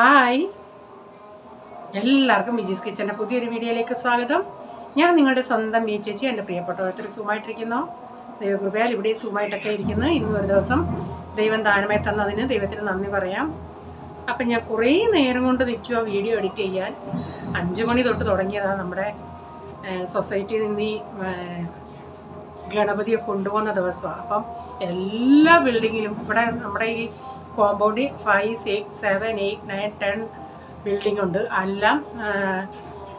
Hi, എല്ലാവർക്കും വിജീസ് കിച്ചൻ്റെ പുതിയൊരു വീഡിയോയിലേക്ക് സ്വാഗതം. ഞാൻ നിങ്ങളുടെ സ്വന്തം ബി ചേച്ചി. എൻ്റെ പ്രിയപ്പെട്ട ഒത്തിരി സുഖമായിട്ടിരിക്കുന്നു. ദൈവകൃപയാൽ ഇവിടെ സുഖമായിട്ടൊക്കെ ഇരിക്കുന്നു. ഇന്നും ഒരു ദിവസം ദൈവം ദാനമായി തന്നതിന് ദൈവത്തിന് നന്ദി പറയാം. അപ്പം ഞാൻ കുറേ നേരം കൊണ്ട് നിൽക്കുക വീഡിയോ എഡിറ്റ് ചെയ്യാൻ. 5 മണി തൊട്ട് തുടങ്ങിയതാണ്. നമ്മുടെ സൊസൈറ്റിയിൽ നിന്ന് ഈ ഗണപതിയെ കൊണ്ടുപോകുന്ന ദിവസമാണ്. അപ്പം എല്ലാ ബിൽഡിങ്ങിലും ഇവിടെ നമ്മുടെ ഈ കോമ്പൗണ്ടിൽ 5, 6, 7, 8, 9, 10 ബിൽഡിംഗ് ഉണ്ട്. എല്ലാം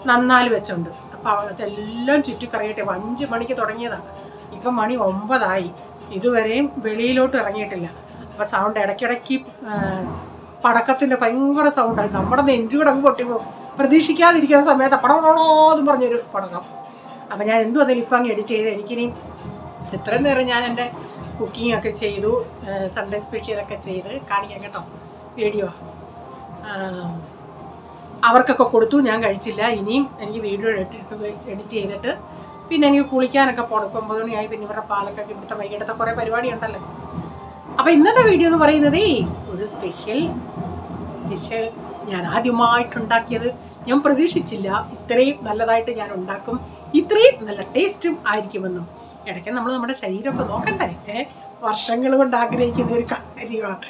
നന്നാല് വെച്ചുണ്ട്. അപ്പോൾ അതെല്ലാം ചുറ്റിക്കറിയട്ടെ. 5 മണിക്ക് തുടങ്ങിയതാണ്. ഇപ്പം മണി 9 ഇതുവരെയും വെളിയിലോട്ട് ഇറങ്ങിയിട്ടില്ല. അപ്പോൾ സൗണ്ട് ഇടയ്ക്കിടയ്ക്ക് പടക്കത്തിൻ്റെ ഭയങ്കര സൗണ്ടായി. നമ്മുടെ നെഞ്ചുകൂടെ അങ്ങ് പൊട്ടിപ്പോ. പ്രതീക്ഷിക്കാതിരിക്കുന്ന സമയത്ത് പടപടോന്നും പറഞ്ഞൊരു പടക്കം. അപ്പം ഞാൻ എന്തും അതിൽ ഇപ്പം അങ്ങ് എഡിറ്റ് ചെയ്ത് എനിക്കിനി ഇത്രയും നേരം ഞാൻ എൻ്റെ കുക്കിംഗ് ഒക്കെ ചെയ്തു. സൺഡേ സ്പെഷ്യലൊക്കെ ചെയ്ത് കാണിക്കാം കേട്ടോ. വീഡിയോ അവർക്കൊക്കെ കൊടുത്തു. ഞാൻ കഴിച്ചില്ല. ഇനിയും എനിക്ക് വീഡിയോ എഡിറ്റ് ചെയ്തിട്ട് പിന്നെ എനിക്ക് കുളിക്കാനൊക്കെ പോകണം. 9 മണിയായി. പിന്നെ ഇവരുടെ പാലൊക്കെ ഇവിടുത്തെ വൈകിട്ടത്തെ കുറേ പരിപാടി ഉണ്ടല്ലോ. അപ്പോൾ ഇന്നത്തെ വീഡിയോ എന്ന് പറയുന്നത് ഒരു സ്പെഷ്യൽ ഡിഷ് ഞാൻ ആദ്യമായിട്ടുണ്ടാക്കിയത്. ഞാൻ പ്രതീക്ഷിച്ചില്ല ഇത്രയും നല്ലതായിട്ട് ഞാൻ ഉണ്ടാക്കും, ഇത്രയും നല്ല ടേസ്റ്റും ആയിരിക്കുമെന്നും. ഇടയ്ക്ക് നമ്മൾ നമ്മുടെ ശരീരമൊക്കെ നോക്കണ്ടേ. വർഷങ്ങൾ കൊണ്ട് ആഗ്രഹിക്കുന്ന ഒരു കാര്യമാണ്.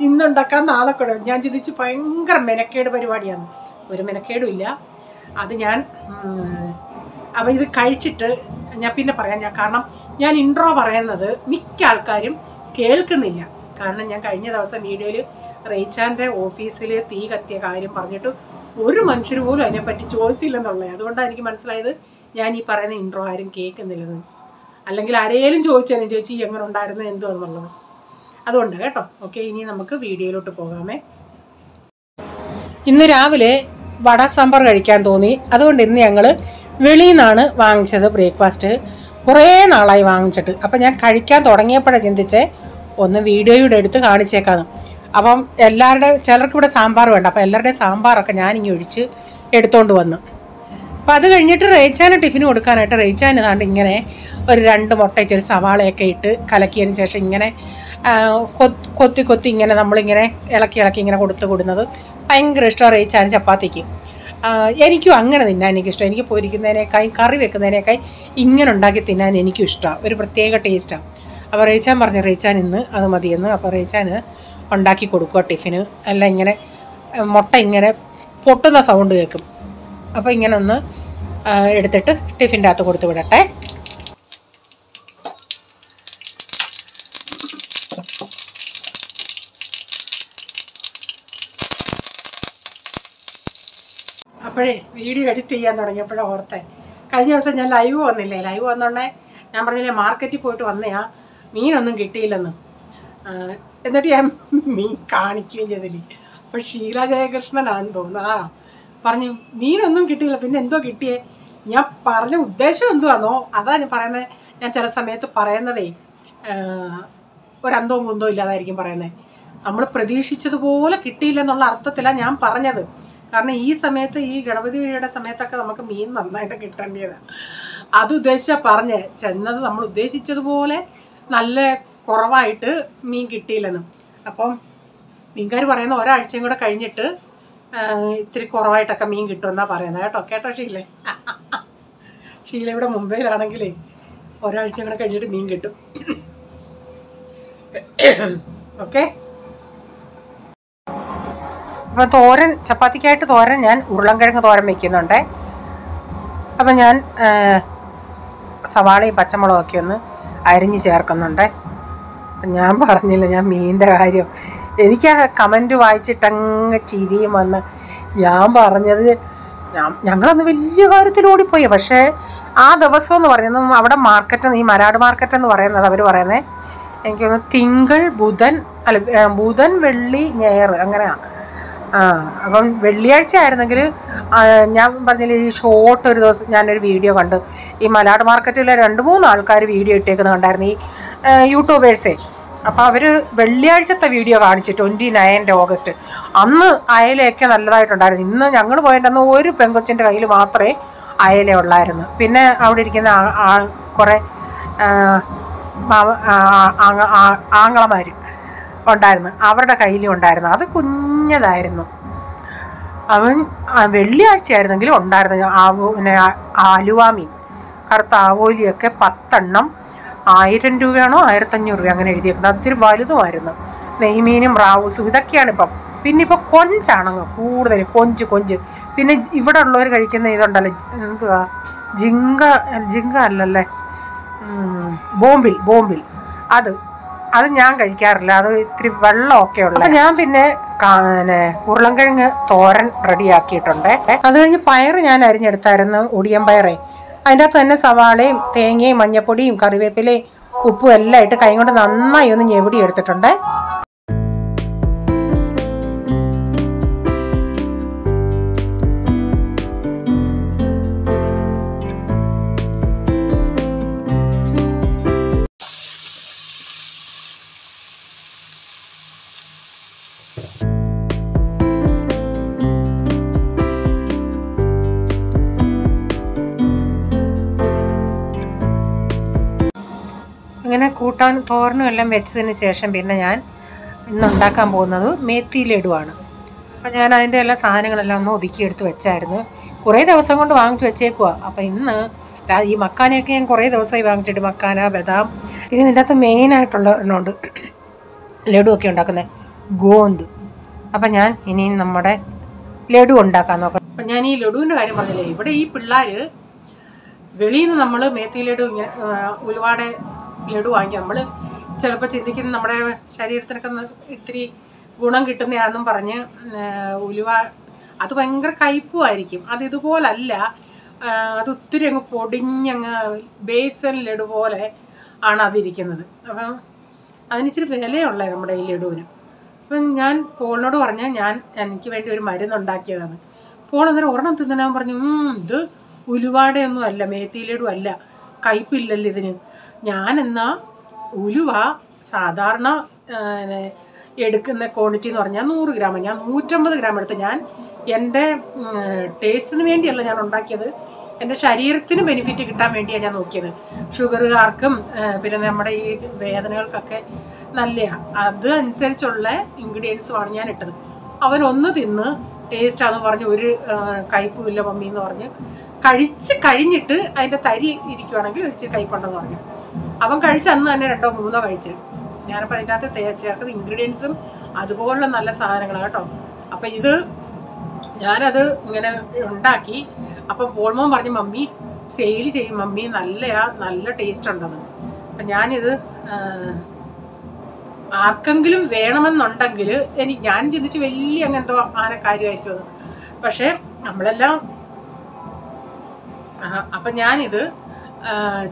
ഇന്നുണ്ടാക്കാൻ നാളെ കൂടെ. ഞാൻ ചിന്തിച്ച് ഭയങ്കര മെനക്കേട് പരിപാടിയാണ്. ഒരു മെനക്കേടും ഇല്ല. അത് ഞാൻ അപ്പോൾ ഇത് കഴിച്ചിട്ട് ഞാൻ പിന്നെ പറയാം. കാരണം ഞാൻ ഇൻട്രോ പറയുന്നത് മിക്ക ആൾക്കാരും കേൾക്കുന്നില്ല. കാരണം ഞാൻ കഴിഞ്ഞ ദിവസം വീഡിയോയിൽ റേച്ചാൻ്റെ ഓഫീസിൽ തീ കത്തിയ കാര്യം പറഞ്ഞിട്ട് ഒരു മനുഷ്യർ പോലും അതിനെപ്പറ്റി ചോദിച്ചില്ലെന്നുള്ളത്. അതുകൊണ്ടാണ് എനിക്ക് മനസ്സിലായത് ഞാൻ ഈ പറയുന്ന ഇൻട്രോ ആരും കേൾക്കുന്നില്ലെന്ന്. അല്ലെങ്കിൽ ആരെയും ചോദിച്ചാലും ചേച്ചി എങ്ങനെ ഉണ്ടായിരുന്നു എന്തോ എന്നുള്ളത്. അതുകൊണ്ട് കേട്ടോ. ഓക്കെ, ഇനി നമുക്ക് വീഡിയോയിലോട്ട് പോകാമേ. ഇന്ന് രാവിലെ വട സാമ്പാർ കഴിക്കാൻ തോന്നി. അതുകൊണ്ട് ഇന്ന് ഞങ്ങൾ വെളിയിൽ നിന്നാണ് വാങ്ങിച്ചത് ബ്രേക്ക്ഫാസ്റ്റ്. കുറേ നാളായി വാങ്ങിച്ചിട്ട്. അപ്പം ഞാൻ കഴിക്കാൻ തുടങ്ങിയപ്പോഴേ ചിന്തിച്ചേ ഒന്ന് വീഡിയോയുടെ എടുത്ത് കാണിച്ചേക്കാന്ന്. അപ്പം ചിലർക്ക് ഇവിടെ സാമ്പാർ വേണ്ട. അപ്പം എല്ലാവരുടെയും സാമ്പാറൊക്കെ ഞാനിങ്ങനെ ഒഴിച്ച് എടുത്തുകൊണ്ട് വന്നു. അപ്പം അത് കഴിഞ്ഞിട്ട് റേച്ചാന് ടിഫിന് കൊടുക്കാനായിട്ട് റേച്ചാൻ ഏതാണ്ട് ഇങ്ങനെ ഒരു 2 മുട്ട ഇച്ചിരി സവാളയൊക്കെ ഇട്ട് കലക്കിയതിന് ശേഷം ഇങ്ങനെ കൊത്തി ഇങ്ങനെ നമ്മളിങ്ങനെ ഇളക്കി ഇങ്ങനെ കൊടുക്കുന്നത് ഭയങ്കര ഇഷ്ടമാണ് റേച്ചാൻ ചപ്പാത്തിക്ക്. എനിക്കും അങ്ങനെ തിന്നാൻ എനിക്കിഷ്ടം. എനിക്ക് പൊരിക്കുന്നതിനേക്കായി കറി വെക്കുന്നതിനേക്കായി ഇങ്ങനെ ഉണ്ടാക്കി തിന്നാൻ എനിക്കും ഇഷ്ടമാണ്. ഒരു പ്രത്യേക ടേസ്റ്റാണ്. അപ്പോൾ റേച്ചാൻ പറഞ്ഞു റേച്ചാൻ ഇന്ന് അത് മതിയെന്ന്. അപ്പോൾ റേച്ചാൻ ഉണ്ടാക്കി കൊടുക്കുക ടിഫിന്. എല്ലാം ഇങ്ങനെ മുട്ട ഇങ്ങനെ പൊട്ടുന്ന സൗണ്ട് കേൾക്കും. അപ്പോൾ ഇങ്ങനെ ഒന്ന് എടുത്തിട്ട് ടിഫിൻ്റെ അകത്ത് കൊടുത്ത് വിടട്ടെ. അപ്പോഴേ വീഡിയോ എഡിറ്റ് ചെയ്യാൻ തുടങ്ങിയപ്പോഴേ ഓർത്തേ കഴിഞ്ഞ ദിവസം ഞാൻ ലൈവ് വന്നില്ലേ. ലൈവ് വന്നോണ്ടേ ഞാൻ പറഞ്ഞില്ലേ മാർക്കറ്റിൽ പോയിട്ട് വന്നയാ മീനൊന്നും കിട്ടിയില്ലെന്ന്. എന്നിട്ട് ഞാൻ മീൻ കാണിക്കുകയും ചെയ്തില്ലേ. അപ്പോൾ ഷീല ജയകൃഷ്ണനാണെന്ന് തോന്നുന്നു പറഞ്ഞു മീനൊന്നും കിട്ടിയില്ല. പിന്നെ എന്തോ കിട്ടിയേ. ഞാൻ പറഞ്ഞ ഉദ്ദേശം എന്തുവാന്നോ അതാ ഞാൻ പറയുന്നത്. ഞാൻ ചില സമയത്ത് പറയുന്നതേ ഒരന്തവും കുന്തവും ഇല്ലാതായിരിക്കും പറയുന്നത്. നമ്മൾ പ്രതീക്ഷിച്ചതുപോലെ കിട്ടിയില്ലെന്നുള്ള അർത്ഥത്തിലാണ് ഞാൻ പറഞ്ഞത്. കാരണം ഈ സമയത്ത് ഈ ഗണപതിയുടെ സമയത്തൊക്കെ നമുക്ക് മീൻ നന്നായിട്ട് കിട്ടേണ്ടതാണ്. അത് ഉദ്ദേശിച്ചാൽ പറഞ്ഞ് ചെന്നത് നമ്മൾ ഉദ്ദേശിച്ചതുപോലെ നല്ല കുറവായിട്ട് മീൻ കിട്ടിയില്ലെന്നും. അപ്പം മീൻകാർ പറയുന്ന ഒരാഴ്ചയും കൂടെ കഴിഞ്ഞിട്ട് ഇത്തിരി കുറവായിട്ടൊക്കെ മീൻ കിട്ടുമെന്നാണ് പറയുന്നത് കേട്ടോ. കേട്ടോ ഷീല? ഷീല ഇവിടെ മുംബൈയിലാണെങ്കിലേ ഒരാഴ്ച കൂടെ കഴിഞ്ഞിട്ട് മീൻ കിട്ടും. ഓക്കെ. അപ്പോൾ തോരൻ, ചപ്പാത്തിക്കായിട്ട് തോരൻ ഞാൻ ഉരുളൻകിഴങ്ങ് തോരൻ വയ്ക്കുന്നുണ്ട്. അപ്പം ഞാൻ സവാളയും പച്ചമുളകും ഒക്കെ ഒന്ന് അരിഞ്ഞ് ചേർക്കുന്നുണ്ട്. ഞാൻ പറഞ്ഞില്ല ഞാൻ മീനിൻ്റെ കാര്യം. എനിക്ക് ആ കമൻറ്റ് വായിച്ചിട്ടങ്ങ് ചിരിയും വന്ന്. ഞാൻ പറഞ്ഞത് ഞങ്ങളന്ന് വലിയ കാര്യത്തിൽ ഓടിപ്പോയി. പക്ഷേ ആ ദിവസം എന്ന് പറയുന്നത് അവിടെ മാർക്കറ്റ്, ഈ മരാട് മാർക്കറ്റ് എന്ന് പറയുന്നത് അവർ പറയുന്നത് എനിക്കൊന്ന് തിങ്കൾ ബുധൻ വെള്ളി ഞായർ അങ്ങനെയാണ്. അപ്പം വെള്ളിയാഴ്ച ആയിരുന്നെങ്കിൽ ഞാൻ പറഞ്ഞില്ലേ ഈ ഷോർട്ട് ഒരു ദിവസം ഞാനൊരു വീഡിയോ കണ്ട്. ഈ മലാട് മാർക്കറ്റിലെ 2-3 ആൾക്കാർ വീഡിയോ ഇട്ടേക്കുന്നത് കണ്ടായിരുന്നു, ഈ യൂട്യൂബേഴ്സേ. അപ്പോൾ അവർ വെള്ളിയാഴ്ചത്തെ വീഡിയോ കാണിച്ചു 29 ഓഗസ്റ്റ്. അന്ന് അയലയൊക്കെ നല്ലതായിട്ടുണ്ടായിരുന്നു. ഇന്ന് ഞങ്ങൾ പോയതിൻ്റെ അന്ന് ഒരു പെങ്കൊച്ചിൻ്റെ കയ്യിൽ മാത്രമേ അയല ഉള്ളായിരുന്നു. പിന്നെ അവിടെ ഇരിക്കുന്ന കുറേ ആങ്ങളമാർ ഉണ്ടായിരുന്നു, അവരുടെ കയ്യിലും ഉണ്ടായിരുന്നു. അത് കുഞ്ഞതായിരുന്നു. അവൻ വെള്ളിയാഴ്ചയായിരുന്നെങ്കിലും ഉണ്ടായിരുന്നു. പിന്നെ ആലുവ മീൻ, കറുത്ത ആവോലിയൊക്കെ 10 എണ്ണം 1000 രൂപയാണോ 1500 രൂപ അങ്ങനെ എഴുതിയേക്കുന്നത്. അത് ഇത്തിരി വലുതുമായിരുന്നു. നെയ്മീനും റാവൂസും ഇതൊക്കെയാണ് ഇപ്പം. പിന്നെ ഇപ്പോൾ കൊഞ്ചാണങ്ങ് കൂടുതൽ, കൊഞ്ച്. പിന്നെ ഇവിടെ ഉള്ളവർ കഴിക്കുന്ന ഇതുണ്ടല്ലോ, എന്തുവാ, ജിങ്ക അല്ലല്ലേ, ബോംബിൽ അത് ഞാൻ കഴിക്കാറില്ല. അത് ഇത്തിരി വെള്ളമൊക്കെ ഉള്ള. ഞാൻ പിന്നെ ഉരുളൻകിഴങ്ങ് തോരൻ റെഡിയാക്കിയിട്ടുണ്ട്. അത് കഴിഞ്ഞ് പയറ് ഞാൻ അരിഞ്ഞെടുത്തായിരുന്നു, ഒടിയൻ പയറേ. അതിൻ്റെ അകത്ത് തന്നെ സവാളയും തേങ്ങയും മഞ്ഞപ്പൊടിയും കറിവേപ്പിലയും ഉപ്പും എല്ലാം ഇട്ട് കൈ കൊണ്ട് നന്നായി ഒന്ന് ഞെവിടി എടുത്തിട്ടുണ്ട്. ഇങ്ങനെ തോരനും എല്ലാം വെച്ചതിന് ശേഷം പിന്നെ ഞാൻ ഇന്നുണ്ടാക്കാൻ പോകുന്നത് മേത്തി ലഡുവാണ്. അപ്പം ഞാൻ അതിൻ്റെ എല്ലാ സാധനങ്ങളെല്ലാം ഒന്ന് ഒതുക്കിയെടുത്ത് വെച്ചായിരുന്നു. കുറേ ദിവസം കൊണ്ട് വാങ്ങിച്ച് വെച്ചേക്കുക. അപ്പം ഇന്ന് ഈ മക്കാനയൊക്കെ ഞാൻ കുറേ ദിവസമായി വാങ്ങിച്ചിട്ട്, മക്കാന, ബദാം. പിന്നെ ഇതിൻ്റെ അകത്ത് മെയിനായിട്ടുള്ള എണ്ണമുണ്ട് ലഡുവൊക്കെ ഉണ്ടാക്കുന്നത്, ഗോന്ത്. അപ്പം ഞാൻ ഇനി നമ്മുടെ ലഡു ഉണ്ടാക്കാൻ നോക്കണം. അപ്പം ഞാൻ ഈ ലഡുവിൻ്റെ കാര്യം പറഞ്ഞില്ലേ, ഇവിടെ ഈ പിള്ളേർ വെളിയിൽ നിന്ന് നമ്മൾ മേത്തി ലഡു ഇങ്ങനെ ഉലുവാടെ ലഡു വാങ്ങിക്കാം. നമ്മൾ ചിലപ്പോൾ ചിന്തിക്കുന്ന നമ്മുടെ ശരീരത്തിനൊക്കെ ഇത്തിരി ഗുണം കിട്ടുന്നതാണെന്നും പറഞ്ഞ് ഉലുവ അത് ഭയങ്കര കയ്പുമായിരിക്കും. അത് ഇതുപോലല്ല, അത് ഒത്തിരി അങ്ങ് പൊടിഞ്ഞങ്ങ് ബേസൻ ലഡു പോലെ ആണ് അതിരിക്കുന്നത്. അപ്പം അതിനിച്ചിരി വിലയുള്ളത് നമ്മുടെ ഈ ലഡുവിന്. അപ്പം ഞാൻ പോളിനോട് പറഞ്ഞാൽ എനിക്ക് വേണ്ടി ഒരു മരുന്നുണ്ടാക്കിയതാണ്. പോൾ അന്നേരം ഒരെണ്ണം തിന്നണാൻ പറഞ്ഞു, ഇത് ഉലുവാടെ ഒന്നും അല്ല, മേത്തി ലഡു അല്ല, കയ്പില്ലല്ലോ ഇതിന്. ഞാനെന്നാ ഉലുവ സാധാരണ എടുക്കുന്ന ക്വാണ്ടിറ്റി എന്ന് പറഞ്ഞാൽ 100 ഗ്രാം, ഞാൻ 150 ഗ്രാം എടുത്ത്. ഞാൻ എൻ്റെ ടേസ്റ്റിന് വേണ്ടിയല്ല ഞാൻ ഉണ്ടാക്കിയത്, എൻ്റെ ശരീരത്തിന് ബെനിഫിറ്റ് കിട്ടാൻ വേണ്ടിയാണ് ഞാൻ നോക്കിയത്. ഷുഗറുകാർക്കും പിന്നെ നമ്മുടെ ഈ വേദനകൾക്കൊക്കെ നല്ലതാണ്. അത് അനുസരിച്ചുള്ള ഇൻഗ്രീഡിയൻസുമാണ് ഞാൻ ഇട്ടത്. അവനൊന്ന് തിന്ന് ടേസ്റ്റാന്ന് പറഞ്ഞ് ഒരു കയ്പുമില്ല മമ്മി എന്ന് പറഞ്ഞ് കഴിഞ്ഞിട്ട് അതിൻ്റെ തരി ഇരിക്കുവാണെങ്കിൽ ഒരിച്ചിരി കയ്പുണ്ടെന്ന് പറഞ്ഞു. അവൻ കഴിച്ച് അന്ന് തന്നെ 2 or 3 കഴിച്ച്. ഞാനപ്പോൾ അതിൻ്റെ അകത്ത് ചേർക്കുന്ന ഇൻഗ്രീഡിയൻസും അതുപോലുള്ള നല്ല സാധനങ്ങളാണ് കേട്ടോ. അപ്പം ഇത് ഞാനത് ഇങ്ങനെ ഉണ്ടാക്കി. അപ്പം പോൾമോൻ പറഞ്ഞു, മമ്മി സെയിൽ ചെയ്യും മമ്മി, നല്ല ടേസ്റ്റ് ഉണ്ടെന്ന്. അപ്പം ഞാനിത് ആർക്കെങ്കിലും വേണമെന്നുണ്ടെങ്കിൽ ഞാൻ ചിന്തിച്ച് വലിയ അങ്ങനത്തെ കാര്യമായിരിക്കും അത്. പക്ഷേ നമ്മളെല്ലാം അപ്പം ഞാനിത്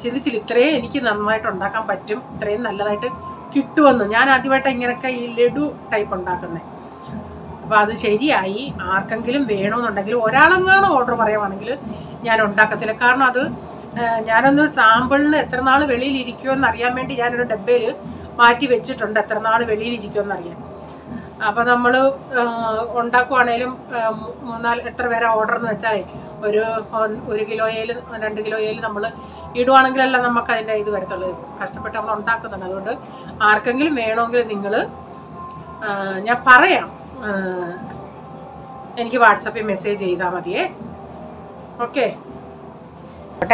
ചിന്തിച്ചില്ല ഇത്രയും എനിക്ക് നന്നായിട്ട് ഉണ്ടാക്കാൻ പറ്റും, ഇത്രയും നല്ലതായിട്ട് കിട്ടുമെന്ന്. ഞാൻ ആദ്യമായിട്ട് ഇങ്ങനെയൊക്കെ ഈ ലഡു ടൈപ്പ് ഉണ്ടാക്കുന്നത്. അപ്പോൾ അത് ശരിയായി. ആർക്കെങ്കിലും വേണമെന്നുണ്ടെങ്കിൽ ഒരാളെങ്ങാനും ഓർഡർ പറയുവാണെങ്കിൽ ഞാൻ ഉണ്ടാക്കത്തില്ല. കാരണം അത് ഞാനൊന്ന് സാമ്പിളിന് എത്ര നാൾ വെളിയിലിരിക്കുമെന്ന് അറിയാൻ വേണ്ടി ഞാനൊരു ഡബ്ബയിൽ മാറ്റി വെച്ചിട്ടുണ്ട്, എത്ര നാൾ വെളിയിലിരിക്കുമെന്ന് അറിയാൻ. അപ്പോൾ നമ്മൾ ഉണ്ടാക്കുവാണേലും 3-4 എത്ര പേരെ ഓർഡർ എന്ന് വെച്ചാൽ ഒരു 1 കിലോയിൽ 2 കിലോയിൽ നമ്മൾ ഇടുവാണെങ്കിലല്ല നമുക്ക് അതിൻ്റെ ഇത് വരത്തുള്ളൂ. കഷ്ടപ്പെട്ട് നമ്മൾ ഉണ്ടാക്കുന്നുണ്ട്. അതുകൊണ്ട് ആർക്കെങ്കിലും വേണമെങ്കിൽ നിങ്ങൾ ഞാൻ പറയാം, എനിക്ക് വാട്സാപ്പിൽ മെസ്സേജ് ചെയ്താൽ മതിയേ. ഓക്കെ.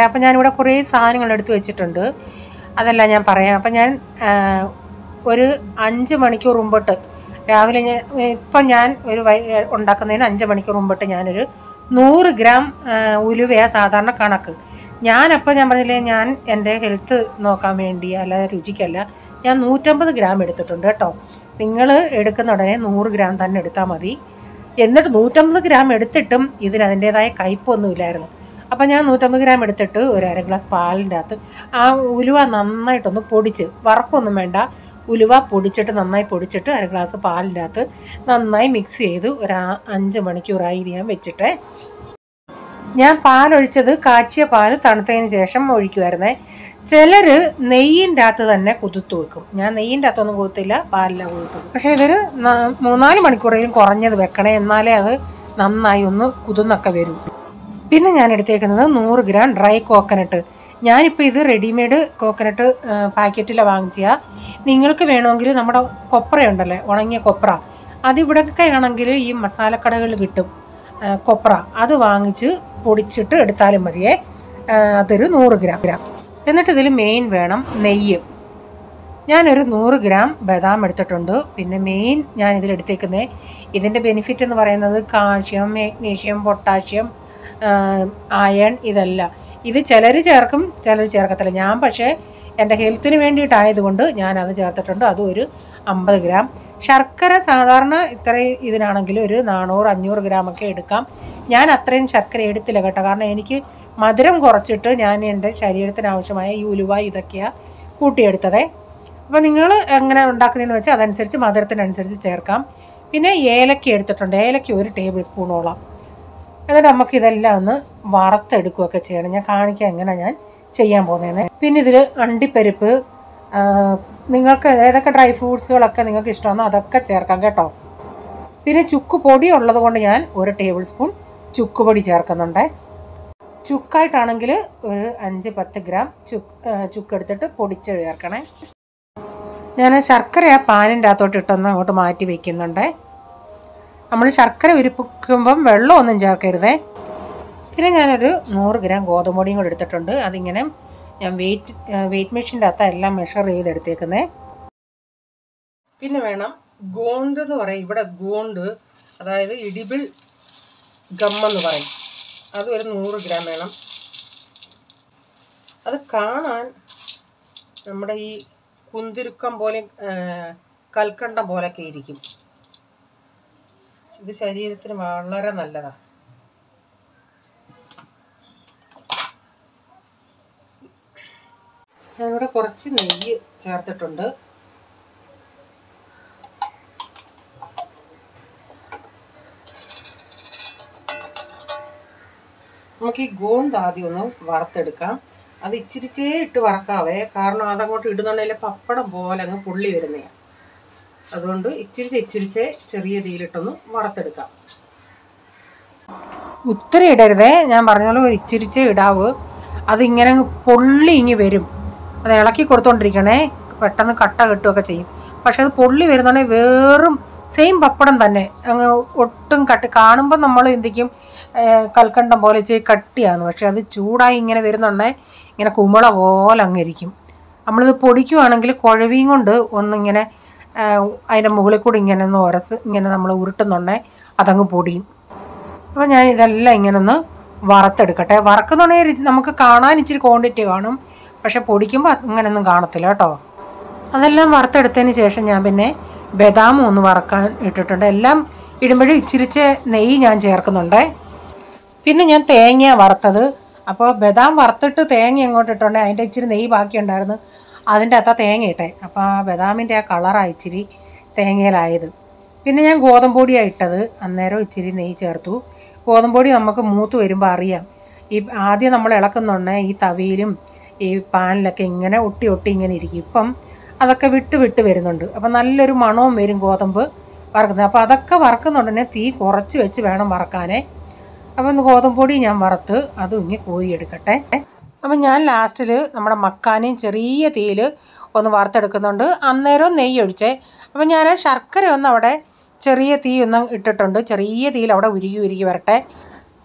അപ്പം ഞാനിവിടെ കുറേ സാധനങ്ങൾ എടുത്ത് വെച്ചിട്ടുണ്ട്, അതെല്ലാം ഞാൻ പറയാം. അപ്പം ഞാൻ ഒരു 5 മണിക്കൂർ മുമ്പിട്ട് രാവിലെ ഇപ്പം ഞാൻ ഉണ്ടാക്കുന്നതിന് 5 മണിക്കൂർ മുമ്പിട്ട് ഞാനൊരു 100 ഗ്രാം ഉലുവയാണ് സാധാരണ കണക്ക്. ഞാനപ്പോൾ ഞാൻ പറഞ്ഞില്ലേ, ഞാൻ എൻ്റെ ഹെൽത്ത് നോക്കാൻ വേണ്ടി അല്ലാതെ രുചിക്കല്ല, ഞാൻ 150 ഗ്രാം എടുത്തിട്ടുണ്ട് കേട്ടോ. നിങ്ങൾ എടുക്കുന്ന ഉടനെ 100 ഗ്രാം തന്നെ എടുത്താൽ മതി. എന്നിട്ട് 150 ഗ്രാം എടുത്തിട്ടും ഇതിനതിൻ്റേതായ കയ്പൊന്നുമില്ലായിരുന്നു. അപ്പം ഞാൻ 150 ഗ്രാം എടുത്തിട്ട് ഒരു 1/2 ഗ്ലാസ് പാലിൻ്റെ അകത്ത് ആ ഉലുവ നന്നായിട്ടൊന്ന് പൊടിച്ച്, വറക്കൊന്നും വേണ്ട, ഉലുവ പൊടിച്ചിട്ട് നന്നായി പൊടിച്ചിട്ട് 1/2 ഗ്ലാസ് പാലിൻ്റെ അകത്ത് നന്നായി മിക്സ് ചെയ്ത് ഒരു 5 മണിക്കൂറായി ഇത് ഞാൻ വെച്ചിട്ട്. ഞാൻ പാലൊഴിച്ചത് കാച്ചിയ പാൽ തണുത്തതിന് ശേഷം ഒഴിക്കുമായിരുന്നേ. ചിലർ നെയ്യിൻ്റെ അകത്ത് തന്നെ കുതിർത്ത് വെക്കും. ഞാൻ നെയ്യിൻ്റെ അകത്തൊന്നും കുതിർത്തില്ല, പാലിലാണ് കുതിർത്തത്. പക്ഷേ ഇതൊരു 3-4 മണിക്കൂറേലും കുറഞ്ഞത് വെക്കണേ, എന്നാലേ അത് നന്നായി ഒന്ന് കുതിർന്നൊക്കെ വരും. പിന്നെ ഞാൻ എടുത്തേക്കുന്നത് 100 ഗ്രാം ഡ്രൈ കോക്കനട്ട്. ഞാനിപ്പോൾ ഇത് റെഡിമെയ്ഡ് കോക്കനട്ട് പാക്കറ്റിലാണ് വാങ്ങിച്ചാൽ. നിങ്ങൾക്ക് വേണമെങ്കിൽ നമ്മുടെ കൊപ്രയുണ്ടല്ലേ, ഉണങ്ങിയ കൊപ്ര, അതിവിടെയൊക്കെ ആണെങ്കിൽ ഈ മസാലക്കടകളിൽ കിട്ടും. കൊപ്ര അത് വാങ്ങിച്ച് പൊടിച്ചിട്ട് എടുത്താലും മതിയേ. അതൊരു 100 ഗ്രാം. എന്നിട്ട് ഇതിൽ മെയിൻ വേണം നെയ്യ്. ഞാനൊരു 100 ഗ്രാം ബദാം എടുത്തിട്ടുണ്ട്. പിന്നെ മെയിൻ ഞാൻ ഇതിലെടുത്തേക്കുന്നത് ഇതിൻ്റെ ബെനിഫിറ്റ് എന്ന് പറയുന്നത് കാൽഷ്യം, മാഗ്നീഷ്യം, പൊട്ടാഷ്യം, അയൺ ഇതെല്ലാം. ഇത് ചിലർ ചേർക്കും, ചിലർ ചേർക്കത്തില്ല. ഞാൻ പക്ഷേ എൻ്റെ ഹെൽത്തിന് വേണ്ടിയിട്ടായതുകൊണ്ട് ഞാനത് ചേർത്തിട്ടുണ്ട്. അതും ഒരു 50 ഗ്രാം. ശർക്കര സാധാരണ ഇത്ര ഇതിനാണെങ്കിൽ ഒരു 400-500 ഗ്രാമൊക്കെ എടുക്കാം. ഞാൻ അത്രയും ശർക്കര എടുത്തില്ല കേട്ടോ. കാരണം എനിക്ക് മധുരം കുറച്ചിട്ട് ഞാൻ എൻ്റെ ശരീരത്തിന് ആവശ്യമായ ഈ ഉലുവ ഇതൊക്കെയാണ് കൂട്ടിയെടുത്തത്. അപ്പോൾ നിങ്ങൾ എങ്ങനെ ഉണ്ടാക്കുന്നതെന്ന് വെച്ചാൽ അതനുസരിച്ച് മധുരത്തിനനുസരിച്ച് ചേർക്കാം. പിന്നെ ഏലക്ക എടുത്തിട്ടുണ്ട്. ഏലക്ക 1 ടേബിൾ സ്പൂണോളം. എന്നിട്ട് നമുക്കിതെല്ലാം ഒന്ന് വറുത്തെടുക്കുകയൊക്കെ ചെയ്യണം. ഞാൻ കാണിക്കാം എങ്ങനെ ഞാൻ ചെയ്യാൻ പോകുന്നതെന്ന്. പിന്നെ ഇതിൽ അണ്ടിപ്പരിപ്പ്, നിങ്ങൾക്ക് ഏതൊക്കെ ഡ്രൈ ഫ്രൂട്ട്സുകളൊക്കെ നിങ്ങൾക്ക് ഇഷ്ടമാണോ അതൊക്കെ ചേർക്കാം കേട്ടോ. പിന്നെ ചുക്ക് പൊടി ഉള്ളത് കൊണ്ട് ഞാൻ 1 ടേബിൾ സ്പൂൺ ചുക്ക് പൊടി ചേർക്കുന്നുണ്ട്. ചുക്കായിട്ടാണെങ്കിൽ ഒരു 5-10 ഗ്രാം ചുക്കെടുത്തിട്ട് പൊടിച്ച് ചേർക്കണേ. ഞാൻ ശർക്കര ആ പാനിൻ്റെ അകത്തോട്ട് ഇട്ടൊന്ന് അങ്ങോട്ട് മാറ്റി വയ്ക്കുന്നുണ്ട്. നമ്മൾ ശർക്കര ഉരുപ്പിക്കുമ്പം വെള്ളമൊന്നും ചേർക്കരുതേ. പിന്നെ ഞാനൊരു 100 ഗ്രാം ഗോതമ്പ് പൊടിയും കൂടെ എടുത്തിട്ടുണ്ട്. അതിങ്ങനെ ഞാൻ വെയിറ്റ് മെഷീൻ്റെ അകത്ത് എല്ലാം മെഷർ ചെയ്തെടുത്തേക്കുന്നത്. പിന്നെ വേണം ഗോണ്ട് എന്ന് പറയും. ഇവിടെ ഗോണ്ട് അതായത് ഇടിബിൾ ഗമ്മെന്ന് പറയും. അത് ഒരു 100 ഗ്രാം വേണം. അത് കാണാൻ നമ്മുടെ ഈ കുന്തിരുക്കം പോലെ കൽക്കണ്ടം പോലൊക്കെ ഇരിക്കും. ഇത് ശരീരത്തിന് വളരെ നല്ലതാണ്. ഞാനിവിടെ കുറച്ച് നെയ്യ് ചേർത്തിട്ടുണ്ട്. നമുക്ക് ഈ ഗോണ്ട് ആദ്യം ഒന്ന് വറുത്തെടുക്കാം. അത് ഇച്ചിരിച്ചേ ഇട്ട് വറക്കാവേ, കാരണം അതങ്ങോട്ട് ഇടുന്നുണ്ടെങ്കിൽ പപ്പടം പോലെ അങ്ങ് പുള്ളി വരുന്നതാണ്. അതുകൊണ്ട് ഇച്ചിരിച്ചേ ചെറിയ തീയിലിട്ടൊന്ന് വറുത്തെടുക്കാം. ഒത്തിരി ഇടരുതേ, ഞാൻ പറഞ്ഞോളൂ, ഒരു ഇച്ചിരിച്ചേ ഇടാവൂ. അതിങ്ങനെ പൊള്ളി ഇങ്ങി വരും. അത് ഇളക്കി കൊടുത്തോണ്ടിരിക്കണേ, പെട്ടെന്ന് കട്ട കെട്ടുകയൊക്കെ ചെയ്യും. പക്ഷെ അത് പൊള്ളി വരുന്നുണ്ടെങ്കിൽ വേറും സെയിം പപ്പടം തന്നെ അങ്ങ് ഒട്ടും കാണുമ്പോൾ നമ്മൾ എന്തിക്കും കൽക്കണ്ടം പോലെ ഇച്ചിരി കട്ടിയാണ്. പക്ഷെ അത് ചൂടായി ഇങ്ങനെ വരുന്നുണ്ടെങ്കിൽ ഇങ്ങനെ കുമ്പള പോലെ അങ്ങ് ഇരിക്കും. നമ്മളിത് പൊടിക്കുവാണെങ്കിൽ കുഴവിയും കൊണ്ട് ഒന്നിങ്ങനെ അതിൻ്റെ മുകളിൽ കൂടി ഇങ്ങനെ ഒന്ന് ഇങ്ങനെ നമ്മൾ ഉരുട്ടുന്നുണ്ടെങ്കിൽ അതങ്ങ് പൊടിയും. അപ്പോൾ ഞാൻ ഇതെല്ലാം ഇങ്ങനെ ഒന്ന് വറുത്തെടുക്കട്ടെ. വറക്കുന്നുണ്ടെങ്കിൽ നമുക്ക് കാണാൻ ഇച്ചിരി ക്വാണ്ടിറ്റി കാണും, പക്ഷെ പൊടിക്കുമ്പോൾ അങ്ങനെയൊന്നും കാണത്തില്ല കേട്ടോ. അതെല്ലാം വറുത്തെടുത്തതിന് ശേഷം ഞാൻ പിന്നെ ബദാമും ഒന്ന് വറക്കാൻ ഇട്ടിട്ടുണ്ട്. എല്ലാം ഇടുമ്പോഴും ഇച്ചിരിച്ച് നെയ്യ് ഞാൻ ചേർക്കുന്നുണ്ട്. പിന്നെ ഞാൻ തേങ്ങ വറുത്തത്. അപ്പോൾ ബദാം വറുത്തിട്ട് തേങ്ങ എങ്ങോട്ട് ഇട്ടുണ്ടെങ്കിൽ അതിൻ്റെ ഇച്ചിരി നെയ്യ് ബാക്കിയുണ്ടായിരുന്നു, അതിൻ്റെ അകത്താ തേങ്ങ ഇട്ടേ. അപ്പോൾ ആ ബദാമിൻ്റെ ആ കളറാണ് ഇച്ചിരി തേങ്ങയിലായത്. പിന്നെ ഞാൻ ഗോതമ്പ് പൊടിയാണ് ഇട്ടത്. അന്നേരം ഇച്ചിരി നെയ്യ് ചേർത്തു. ഗോതമ്പ് പൊടി നമുക്ക് മൂത്ത് വരുമ്പോൾ അറിയാം. ഈ ആദ്യം നമ്മൾ ഇളക്കുന്നുണ്ട് ഈ തവിയിലും ഈ പാനിലൊക്കെ ഇങ്ങനെ ഒട്ടി ഇങ്ങനെ ഇരിക്കും. ഇപ്പം അതൊക്കെ വിട്ട് വരുന്നുണ്ട്. അപ്പം നല്ലൊരു മണവും വരും ഗോതമ്പ് വറക്കുന്നത്. അപ്പോൾ അതൊക്കെ വറക്കുന്നുണ്ടെങ്കിൽ തീ കുറച്ച് വെച്ച് വേണം വറക്കാനേ. അപ്പം ഗോതമ്പ് പൊടി ഞാൻ വറുത്ത് അതും ഇങ്ങനെ കോരിയെടുക്കട്ടെ. അപ്പം ഞാൻ ലാസ്റ്റിൽ നമ്മുടെ മക്കാനയും ചെറിയ തീയിൽ ഒന്ന് വറുത്തെടുക്കുന്നുണ്ട്. അന്നേരം നെയ്യ് ഒഴിച്ചേ. അപ്പം ഞാൻ ശർക്കര ഒന്ന് അവിടെ ചെറിയ തീ ഒന്ന് ഇട്ടിട്ടുണ്ട്. ചെറിയ തീയിൽ അവിടെ ഉരുകി വരട്ടെ.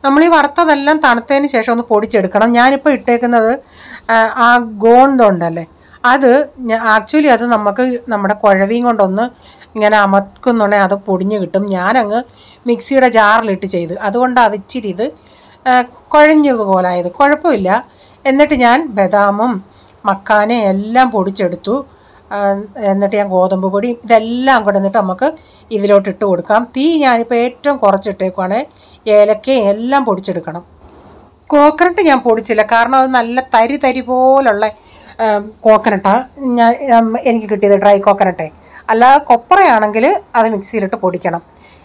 നമ്മൾ ഈ വറുത്തതെല്ലാം തണുത്തതിന് ശേഷം ഒന്ന് പൊടിച്ചെടുക്കണം. ഞാനിപ്പോൾ ഇട്ടേക്കുന്നത് ആ ഗോണ്ടുണ്ടല്ലേ, അത് ആക്ച്വലി അത് നമുക്ക് നമ്മുടെ കുഴവിയും കൊണ്ടൊന്ന് ഇങ്ങനെ അമർക്കുന്നുണ്ടെങ്കിൽ അത് പൊടിഞ്ഞ് കിട്ടും. ഞാനങ്ങ് മിക്സിയുടെ ജാറിലിട്ട് ചെയ്ത്, അതുകൊണ്ട് അത് ഇച്ചിരി ഇത് കുഴഞ്ഞതുപോലായത്. കുഴപ്പമില്ല. എന്നിട്ട് ഞാൻ ബദാമും മക്കാനയും എല്ലാം പൊടിച്ചെടുത്തു. എന്നിട്ട് ഞാൻ ഗോതമ്പ് പൊടി ഇതെല്ലാം കൂടെ എന്നിട്ട് നമുക്ക് ഇതിലോട്ട് ഇട്ട് കൊടുക്കാം. തീ ഞാനിപ്പോൾ ഏറ്റവും കുറച്ചിട്ടേക്കുവാണ്. ഏലക്കയും എല്ലാം പൊടിച്ചെടുക്കണം. കോക്കനട്ട് ഞാൻ പൊടിച്ചില്ല, കാരണം അത് നല്ല തരി പോലുള്ള കോക്കനട്ടാണ് എനിക്ക് കിട്ടിയത്, ഡ്രൈ കോക്കനട്ടേ. അല്ലാതെ കൊപ്രയാണെങ്കിൽ അത് മിക്സിയിലിട്ട് പൊടിക്കണം.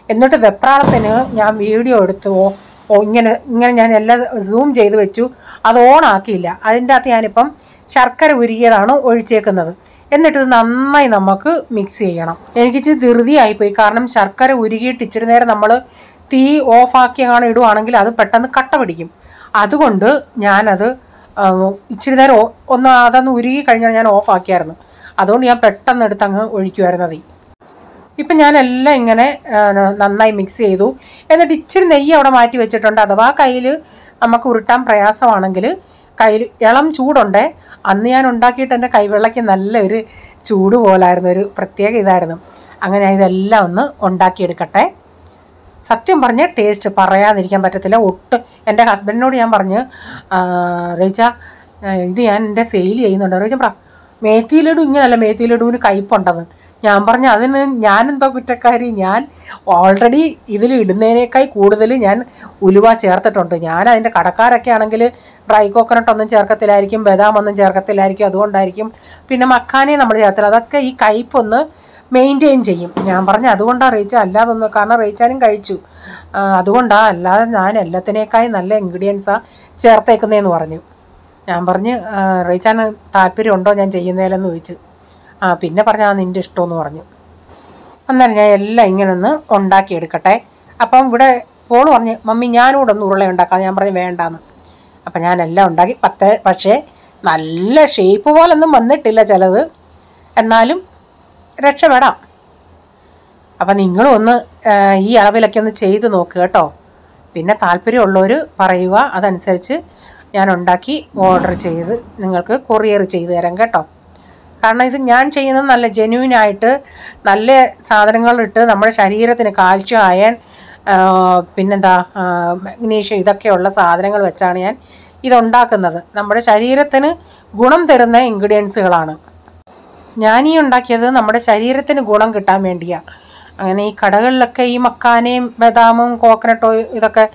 എന്നിട്ട് വെപ്രാളത്തിന് ഞാൻ വീഡിയോ എടുത്തു ഇങ്ങനെ ഞാൻ എല്ലാം സൂം ചെയ്ത് വെച്ചു. അത് ഓണാക്കിയില്ല. അതിൻ്റെ അകത്ത് ഞാനിപ്പം ശർക്കര ഉരുകിയതാണ് ഒഴിച്ചേക്കുന്നത്. എന്നിട്ട് നന്നായി നമുക്ക് മിക്സ് ചെയ്യണം. എനിക്കിച്ചിരി ധൃതിയായിപ്പോയി, കാരണം ശർക്കര ഉരുകിയിട്ട് ഇച്ചിരി നേരം നമ്മൾ തീ ഓഫാക്കിയാണ് ഇടുവാണെങ്കിൽ അത് പെട്ടെന്ന് കട്ട പിടിക്കും. അതുകൊണ്ട് ഞാനത് ഇച്ചിരി നേരം അതൊന്ന് ഉരുകി കഴിഞ്ഞാൽ ഞാൻ ഓഫാക്കിയായിരുന്നു. അതുകൊണ്ട് ഞാൻ പെട്ടെന്ന് എടുത്ത് അങ്ങ് ഒഴിക്കുമായിരുന്നു. ഇപ്പം ഞാനെല്ലാം ഇങ്ങനെ നന്നായി മിക്സ് ചെയ്തു. എന്നിട്ട് ഇച്ചിരി നെയ്യ് അവിടെ മാറ്റി വെച്ചിട്ടുണ്ട്. അഥവാ കയ്യിൽ നമുക്ക് ഉരുട്ടാൻ പ്രയാസമാണെങ്കിൽ, കയ്യിൽ ഇളം ചൂടുണ്ടേ. അന്ന് ഞാൻ ഉണ്ടാക്കിയിട്ട് എൻ്റെ കൈവെള്ളയ്ക്ക് നല്ലൊരു ചൂട് പോലായിരുന്നു, ഒരു പ്രത്യേക ഇതായിരുന്നു. അങ്ങനെ ഇതെല്ലാം ഒന്ന് ഉണ്ടാക്കിയെടുക്കട്ടെ. സത്യം പറഞ്ഞ ടേസ്റ്റ് പറയാതിരിക്കാൻ പറ്റത്തില്ല. എൻ്റെ ഹസ്ബൻഡിനോട് ഞാൻ പറഞ്ഞ്, റീച്ച ഇത് ഞാൻ എൻ്റെ സെയിൽ ചെയ്യുന്നുണ്ട്. റീച്ച മേത്തി ലഡു ഇങ്ങനല്ല, മേത്തി ലഡുവിന് കയ്പുണ്ടെന്ന്. ഞാൻ പറഞ്ഞു അതിന് ഞാനെന്തോ കുറ്റക്കാരി, ഞാൻ ഓൾറെഡി ഇതിൽ ഇടുന്നതിനേക്കാൾ കൂടുതൽ ഞാൻ ഉലുവ ചേർത്തിട്ടുണ്ട്. ഞാൻ അതിൻ്റെ കടക്കാരൊക്കെ ആണെങ്കിൽ ഡ്രൈ കോക്കനട്ടൊന്നും ചേർക്കത്തില്ലായിരിക്കും, ബദാം ഒന്നും ചേർക്കത്തില്ലായിരിക്കും, അതുകൊണ്ടായിരിക്കും. പിന്നെ മക്കാനയും നമ്മൾ ചേർത്തില്ല. അതൊക്കെ ഈ കയ്പൊന്ന് മെയിൻറ്റെയിൻ ചെയ്യും. ഞാൻ പറഞ്ഞു അതുകൊണ്ടാണ് റീച്ച, അല്ലാതൊന്നും, കാരണം റീച്ചാനും കഴിച്ചു, അതുകൊണ്ടാണ്, അല്ലാതെ ഞാൻ എല്ലാത്തിനേക്കായി നല്ല ഇൻഗ്രീഡിയൻസാണ് ചേർത്തേക്കുന്നതെന്ന് പറഞ്ഞു. ഞാൻ പറഞ്ഞ് റീച്ചാന് താല്പര്യമുണ്ടോ ഞാൻ ചെയ്യുന്നതിലെന്ന് ചോദിച്ചു. പിന്നെ പറഞ്ഞാൽ നിൻ്റെ ഇഷ്ടമെന്ന് പറഞ്ഞു. അന്നേരം ഞാൻ എല്ലാം ഇങ്ങനെ ഒന്ന് ഉണ്ടാക്കിയെടുക്കട്ടെ. അപ്പം ഇവിടെ പോൾ പറഞ്ഞ് മമ്മി ഞാനൂടെ ഒന്ന് ഉരുള ഉണ്ടാക്കാം. ഞാൻ പറഞ്ഞു വേണ്ടാന്ന്. അപ്പം ഞാനെല്ലാം ഉണ്ടാക്കി. പക്ഷേ നല്ല ഷേപ്പ് പോലൊന്നും വന്നിട്ടില്ല ചിലത്, എന്നാലും രക്ഷപ്പെടാം. അപ്പം നിങ്ങളും ഒന്ന് ഈ അളവിലൊക്കെ ഒന്ന് ചെയ്ത് നോക്കുക കേട്ടോ. പിന്നെ താല്പര്യമുള്ളവർ പറയുക, അതനുസരിച്ച് ഞാൻ ഉണ്ടാക്കി ഓർഡർ ചെയ്ത് നിങ്ങൾക്ക് കൊറിയർ ചെയ്ത് തരാം കേട്ടോ. കാരണം ഇത് ഞാൻ ചെയ്യുന്നത് നല്ല ജെന്യൂനായിട്ട് നല്ല സാധനങ്ങളിട്ട് നമ്മുടെ ശരീരത്തിന് കാൽഷ്യം, അയൺ, പിന്നെന്താ മഗ്നീഷ്യം, ഇതൊക്കെയുള്ള സാധനങ്ങൾ വെച്ചാണ് ഞാൻ ഇതുണ്ടാക്കുന്നത്. നമ്മുടെ ശരീരത്തിന് ഗുണം തരുന്ന ഇൻഗ്രീഡിയൻസുകളാണ്. ഞാനീ ഉണ്ടാക്കിയത് നമ്മുടെ ശരീരത്തിന് ഗുണം കിട്ടാൻ വേണ്ടിയാണ്. അങ്ങനെ ഈ കടകളിലൊക്കെ ഈ മക്കാനയും ബദാമും കോക്കനട്ടോ ഇതൊക്കെ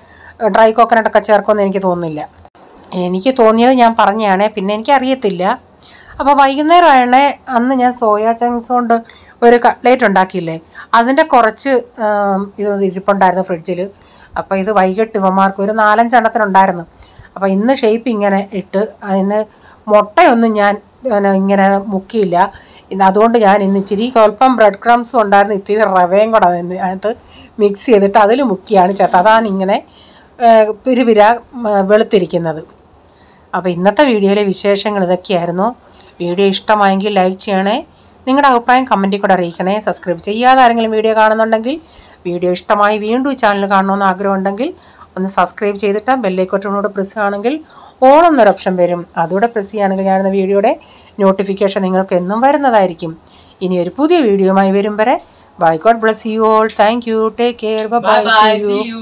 ഡ്രൈ കോക്കനട്ടൊക്കെ ചേർക്കുമെന്ന് എനിക്ക് തോന്നുന്നില്ല. എനിക്ക് തോന്നിയത് ഞാൻ പറഞ്ഞാണേ, പിന്നെ എനിക്കറിയത്തില്ല. അപ്പോൾ വൈകുന്നേരമാണേ അന്ന് ഞാൻ സോയാ ചങ്ക്സ് കൊണ്ട് ഒരു കട്ട്ലേറ്റ് ഉണ്ടാക്കിയില്ലേ, അതിൻ്റെ കുറച്ച് ഇത് ഇരിപ്പുണ്ടായിരുന്നു ഫ്രിഡ്ജിൽ. അപ്പോൾ ഇത് വൈകിട്ട് ഇവന്മാർക്ക് ഒരു 4-5 എണ്ണത്തിനുണ്ടായിരുന്നു. അപ്പോൾ ഇന്ന് ഷേപ്പ് ഇങ്ങനെ ഇട്ട്, അതിന് മുട്ടയൊന്നും ഞാൻ ഇങ്ങനെ മുക്കിയില്ല. അതുകൊണ്ട് ഞാൻ ഇന്ന് ഇച്ചിരി സ്വല്പം ബ്രെഡ് ക്രംസും ഉണ്ടായിരുന്നു, ഇത്തിരി റവയും കൂടെ അതിനകത്ത് മിക്സ് ചെയ്തിട്ട് അതിൽ മുക്കിയാണ് ചേർത്ത്. അതാണ് ഇങ്ങനെ പിരിപിര വെളുത്തിരിക്കുന്നത്. അപ്പോൾ ഇന്നത്തെ വീഡിയോയിലെ വിശേഷങ്ങൾ ഇതൊക്കെയായിരുന്നു. വീഡിയോ ഇഷ്ടമായെങ്കിൽ ലൈക്ക് ചെയ്യണേ, നിങ്ങളുടെ അഭിപ്രായം കമൻറ്റിൽ കൂടെ അറിയിക്കണേ. സബ്സ്ക്രൈബ് ചെയ്യാതെ ആരെങ്കിലും വീഡിയോ കാണുന്നുണ്ടെങ്കിൽ, വീഡിയോ ഇഷ്ടമായി വീണ്ടും ഈ ചാനൽ കാണണമെന്ന് ആഗ്രഹമുണ്ടെങ്കിൽ ഒന്ന് സബ്സ്ക്രൈബ് ചെയ്തിട്ട് ബെല്ലൈക്കോട്ടോട് പ്രസ് ആണെങ്കിൽ ഓൾ എന്നൊരു ഓപ്ഷൻ വരും. അതുകൂടെ പ്രസ് ചെയ്യുകയാണെങ്കിൽ ഞാനെന്ന വീഡിയോയുടെ നോട്ടിഫിക്കേഷൻ നിങ്ങൾക്ക് എന്നും വരുന്നതായിരിക്കും. ഇനി ഒരു പുതിയ വീഡിയോയുമായി വരും വരെ bye, God bless you all. Thank you, take care, bye, see U.